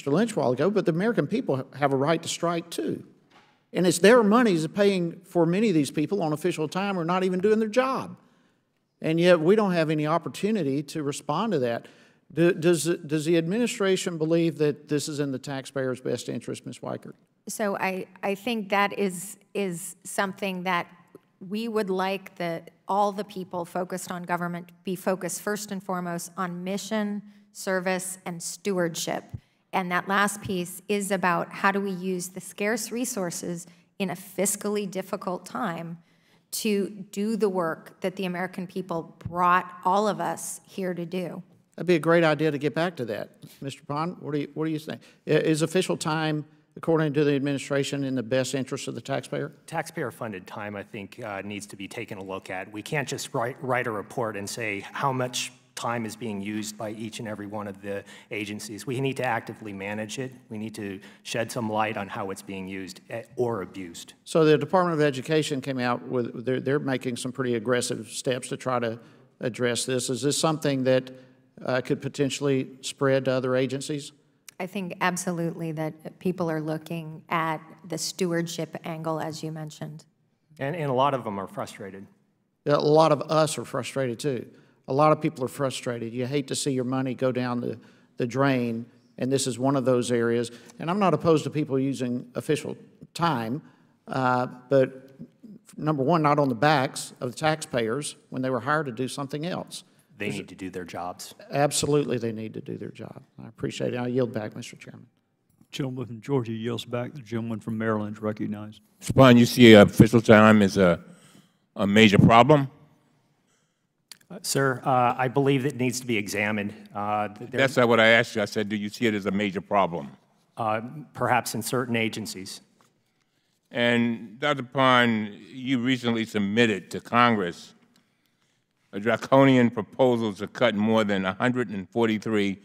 Lynch a while ago, but the American people have a right to strike too. And it's their money is paying for many of these people on official time who are not even doing their job. And yet we don't have any opportunity to respond to that. Does the administration believe that this is in the taxpayer's best interest, Ms. Weichert? So I think that is something that we would like all the people focused on government be focused first and foremost on mission, service, and stewardship. And that last piece is about how do we use the scarce resources in a fiscally difficult time to do the work that the American people brought all of us here to do. That'd be a great idea to get back to that. Mr. Pond, what do you think? Is official time, according to the administration, in the best interest of the taxpayer? Taxpayer-funded time, I think, needs to be taken a look at. We can't just write a report and say how much time is being used by each and every one of the agencies. We need to actively manage it. We need to shed some light on how it's being used or abused. So the Department of Education came out with, they're making some pretty aggressive steps to try to address this. Is this something that could potentially spread to other agencies? I think absolutely that people are looking at the stewardship angle, as you mentioned. And a lot of them are frustrated. A lot of us are frustrated too. A lot of people are frustrated. You hate to see your money go down the drain, and this is one of those areas. And I'm not opposed to people using official time, but number one, not on the backs of the taxpayers when they were hired to do something else. They need to do their jobs. Absolutely, they need to do their job. I appreciate it. I yield back, Mr. Chairman. Gentleman from Georgia yields back. The gentleman from Maryland is recognized. Mr. Pond, you see official time as a major problem? Sir, I believe it needs to be examined. That's not what I asked you. I said, do you see it as a major problem? Perhaps in certain agencies. And Dr. Pond, you recently submitted to Congress a draconian proposal to cut more than $143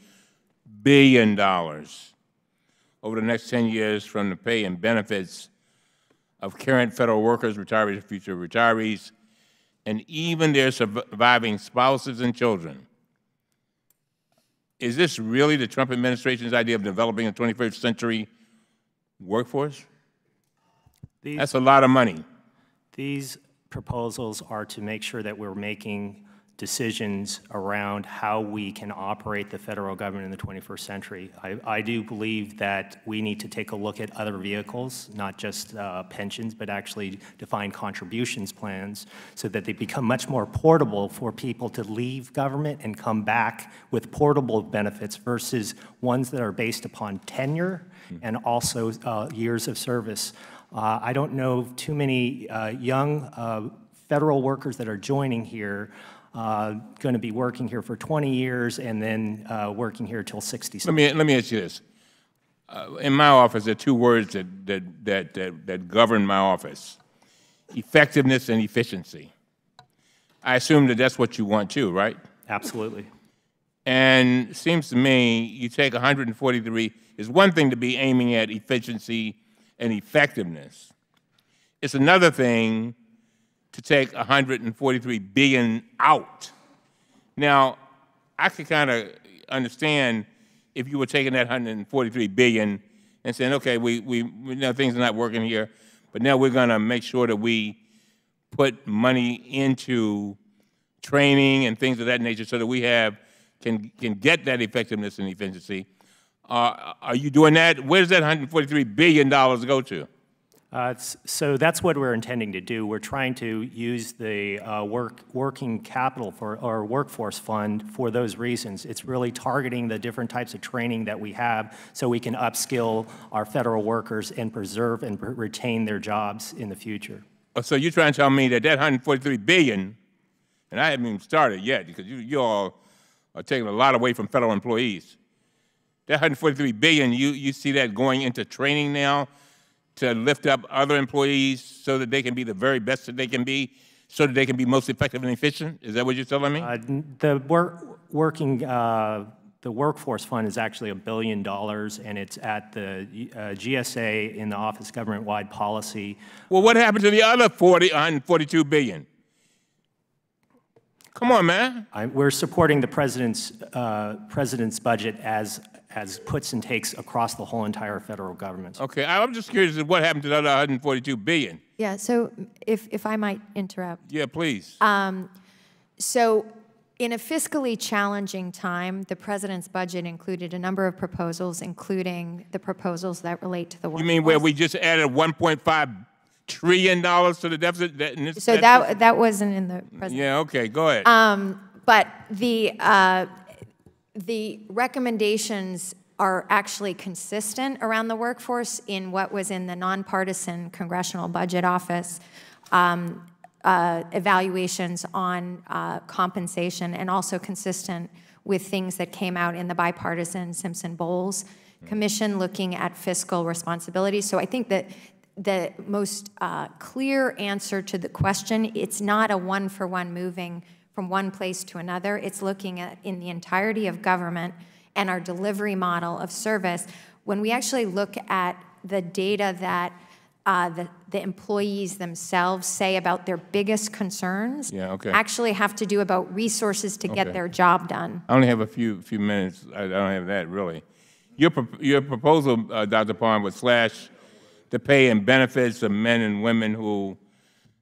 billion over the next 10 years from the pay and benefits of current federal workers, retirees, and future retirees, and even their surviving spouses and children. Is this really the Trump administration's idea of developing a 21st century workforce? That's a lot of money. These proposals are to make sure that we're making decisions around how we can operate the federal government in the 21st century. I do believe that we need to take a look at other vehicles, not just pensions, but actually defined contributions plans so that they become much more portable for people to leave government and come back with portable benefits versus ones that are based upon tenure and also years of service. I don't know too many young federal workers that are joining here going to be working here for 20 years and then working here till 60. Let me ask you this. In my office, there are two words that govern my office: effectiveness and efficiency. I assume that that's what you want too, right? Absolutely. And it seems to me you take 143, it's one thing to be aiming at efficiency and effectiveness. It's another thing to take 143 billion out. Now, I could kind of understand if you were taking that 143 billion and saying, okay, we know things are not working here, but now we're going to make sure that we put money into training and things of that nature so that we can get that effectiveness and efficiency. Are you doing that? Where does that $143 billion go to? So that's what we're intending to do. We're trying to use the working capital or workforce fund for those reasons. It's really targeting the different types of training that we have so we can upskill our federal workers and preserve and retain their jobs in the future. So you're trying to tell me that 143 billion, and I haven't even started yet because you all are taking a lot away from federal employees. That 143 billion, you see that going into training now to lift up other employees so that they can be the very best that they can be, so that they can be most effective and efficient? Is that what you're telling me? The workforce fund is actually $1 billion, and it's at the GSA in the Office of Government-Wide Policy. Well, what happened to the other 142 billion? Come on, man. We're supporting the president's budget as puts and takes across the whole entire federal government. Okay, I'm just curious as what happened to the other 142 billion. Yeah, so if I might interrupt. Yeah, please. So in a fiscally challenging time, the president's budget included a number of proposals, including the proposals that relate to the workforce. You mean where we just added $1.5 trillion to the deficit? So that wasn't in the president. Yeah, okay, go ahead. But the recommendations are actually consistent around the workforce in what was in the nonpartisan Congressional Budget Office evaluations on compensation, and also consistent with things that came out in the bipartisan Simpson-Bowles Commission looking at fiscal responsibility. So I think that the most clear answer to the question, it's not a one-for-one moving from one place to another. It's looking at in the entirety of government and our delivery model of service. When we actually look at the data that the employees themselves say about their biggest concerns, actually have to do about resources to get their job done. I only have a few minutes. I don't have that, really. Your proposal, Dr. Pond, would slash the pay and benefits of men and women who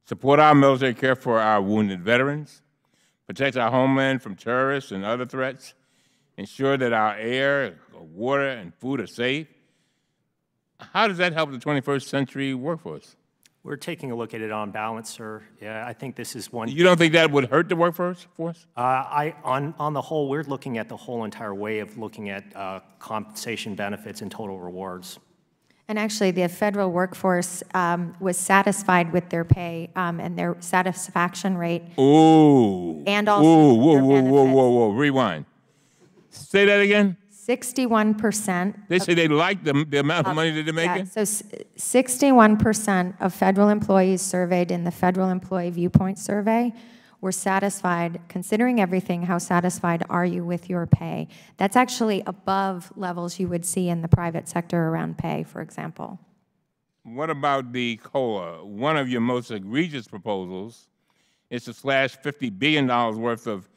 support our military, care for our wounded veterans, protect our homeland from terrorists and other threats, ensure that our air, water, and food are safe. How does that help the 21st century workforce? We're taking a look at it on balance, sir. Yeah, I think this is one. You don't think that would hurt the workforce? On the whole, we're looking at the whole entire way of looking at compensation benefits and total rewards. And actually, the federal workforce was satisfied with their pay and their satisfaction rate. Ooh. And also whoa, rewind. Say that again? 61%. They say they like the amount of money that they're making? Yeah, so 61% of federal employees surveyed in the Federal Employee Viewpoint Survey were satisfied. Considering everything, how satisfied are you with your pay? That's actually above levels you would see in the private sector around pay, for example. What about the COLA? One of your most egregious proposals is to slash $50 billion worth of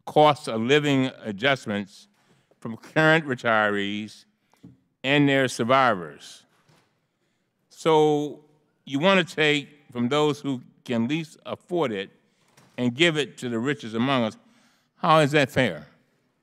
cost of living adjustments from current retirees and their survivors. So you want to take from those who can least afford it and give it to the richest among us. How is that fair?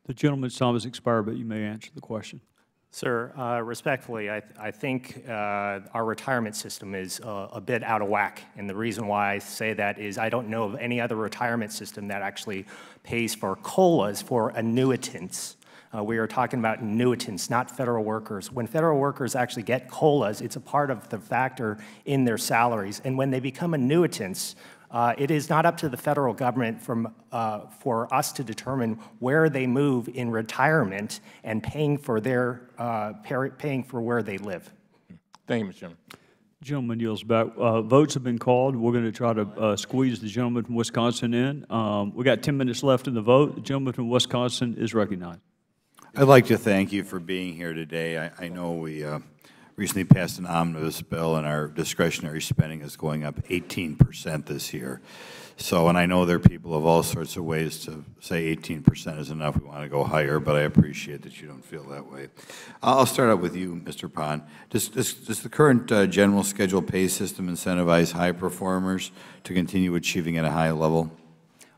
The gentleman's time has expired, but you may answer the question. Sir, respectfully, I think our retirement system is a bit out of whack. And the reason why I say that is I don't know of any other retirement system that actually pays for COLAs for annuitants. We are talking about annuitants, not federal workers. When federal workers actually get COLAs, it's a part of the factor in their salaries. And when they become annuitants, it is not up to the federal government for us to determine where they move in retirement and paying for where they live. Thank you, Mr. Chairman. Gentleman yields back. Votes have been called. We're going to try to squeeze the gentleman from Wisconsin in. We got 10 minutes left in the vote. The gentleman from Wisconsin is recognized. I'd like to thank you for being here today. I know we recently passed an omnibus bill, and our discretionary spending is going up 18% this year. So, and I know there are people of all sorts of ways to say 18% is enough. We want to go higher, but I appreciate that you don't feel that way. I'll start out with you, Mr. Pond. Does the current general schedule pay system incentivize high performers to continue achieving at a high level?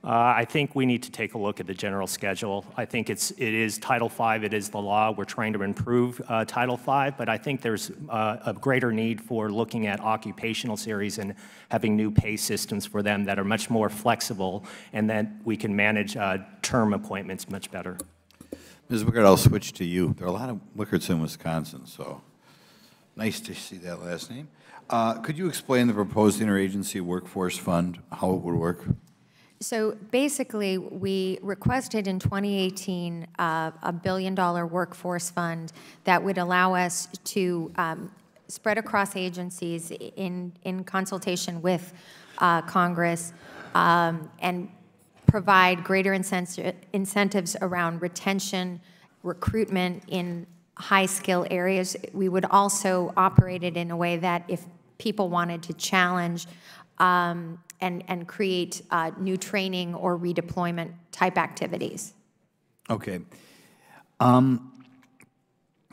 I think we need to take a look at the general schedule. I think it is Title V, it is the law. We're trying to improve Title V, but I think there's a greater need for looking at occupational series and having new pay systems for them that are much more flexible, and that we can manage term appointments much better. Ms. Wickert, I'll switch to you. There are a lot of Wickerts in Wisconsin, so nice to see that last name. Could you explain the proposed interagency workforce fund, how it would work? So basically, we requested in 2018 a $1 billion workforce fund that would allow us to spread across agencies in consultation with Congress and provide greater incentives around retention, recruitment in high-skill areas. We would also operate it in a way that if people wanted to challenge and create new training or redeployment type activities. Okay. I'll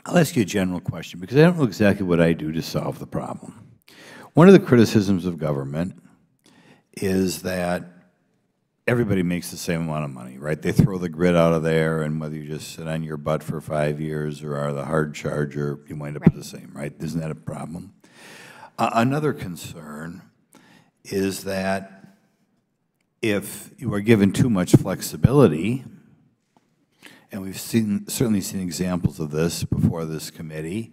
ask you a general question because I don't know exactly what I do to solve the problem. One of the criticisms of government is that everybody makes the same amount of money, right? They throw the grid out of there, and whether you just sit on your butt for 5 years or are the hard charger, you wind up with the same, right? Isn't that a problem? Another concern is that if you are given too much flexibility, and we've certainly seen examples of this before this committee,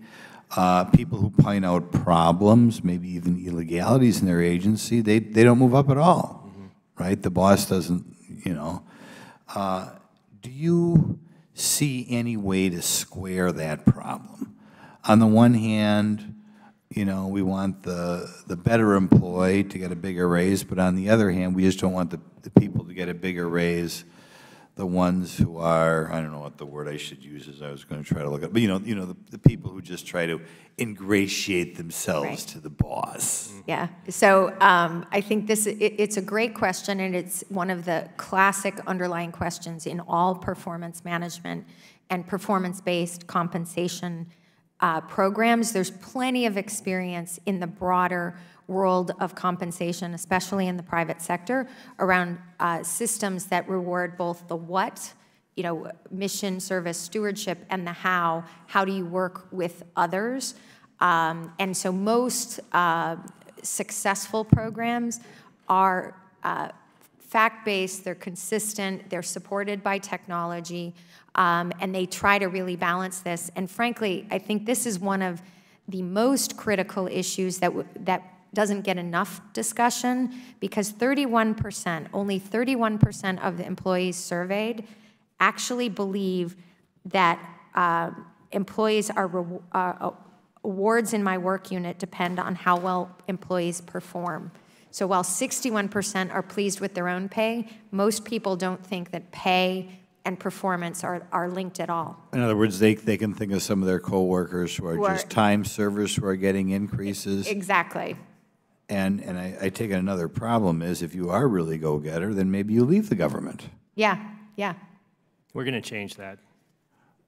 people who point out problems, maybe even illegalities in their agency, they don't move up at all, right? The boss doesn't, you know. Do you see any way to square that problem? On the one hand, you know, we want the better employee to get a bigger raise, but on the other hand, we just don't want the people to get a bigger raise, the ones who are, I don't know what the word I should use is, I was going to try to look at, but you know the people who just try to ingratiate themselves to the boss. Yeah, so I think it's a great question, and it's one of the classic underlying questions in all performance management and performance-based compensation programs. There's plenty of experience in the broader world of compensation, especially in the private sector, around systems that reward both the what, you know, mission, service, stewardship, and the how. How do you work with others? And so most successful programs are fact-based, they're consistent, they're supported by technology, and they try to really balance this. And frankly, I think this is one of the most critical issues that doesn't get enough discussion, because 31%, only 31% of the employees surveyed actually believe that employees are awards in my work unit depend on how well employees perform. So while 61% are pleased with their own pay, most people don't think that pay and performance are linked at all. In other words, they can think of some of their coworkers who are just time servers who are getting increases. Exactly. And I take it another problem is if you are really go-getter, then maybe you leave the government. Yeah, yeah. We're going to change that.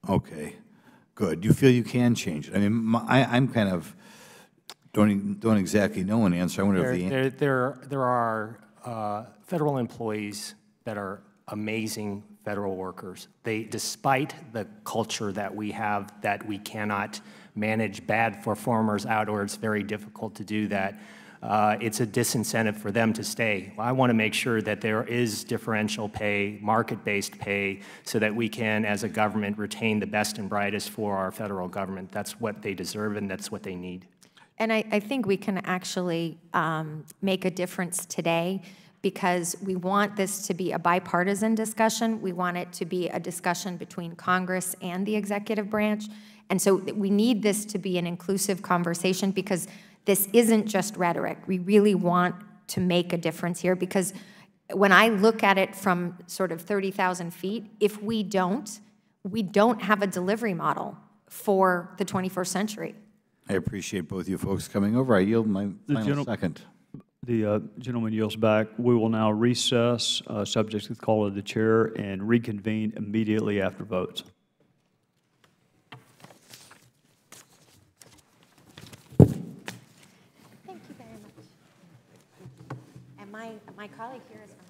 Okay, good. You feel you can change it? I mean, I'm kind of don't exactly know an answer. I wonder if there are federal employees that are amazing federal workers. Despite the culture that we have, that we cannot manage bad performers out, or it's very difficult to do that, it's a disincentive for them to stay. I want to make sure that there is differential pay, market-based pay, so that we can, as a government, retain the best and brightest for our federal government. That's what they deserve, and that's what they need. And I think we can actually make a difference today, because we want this to be a bipartisan discussion. We want it to be a discussion between Congress and the executive branch. And so we need this to be an inclusive conversation, because This isn't just rhetoric. We really want to make a difference here, because when I look at it from sort of 30,000 feet, if we don't have a delivery model for the 21st century. I appreciate both you folks coming over. I yield my final second. The gentleman yields back. We will now recess, subject to the call of the chair, and reconvene immediately after votes. Thank you very much. And my colleague here is from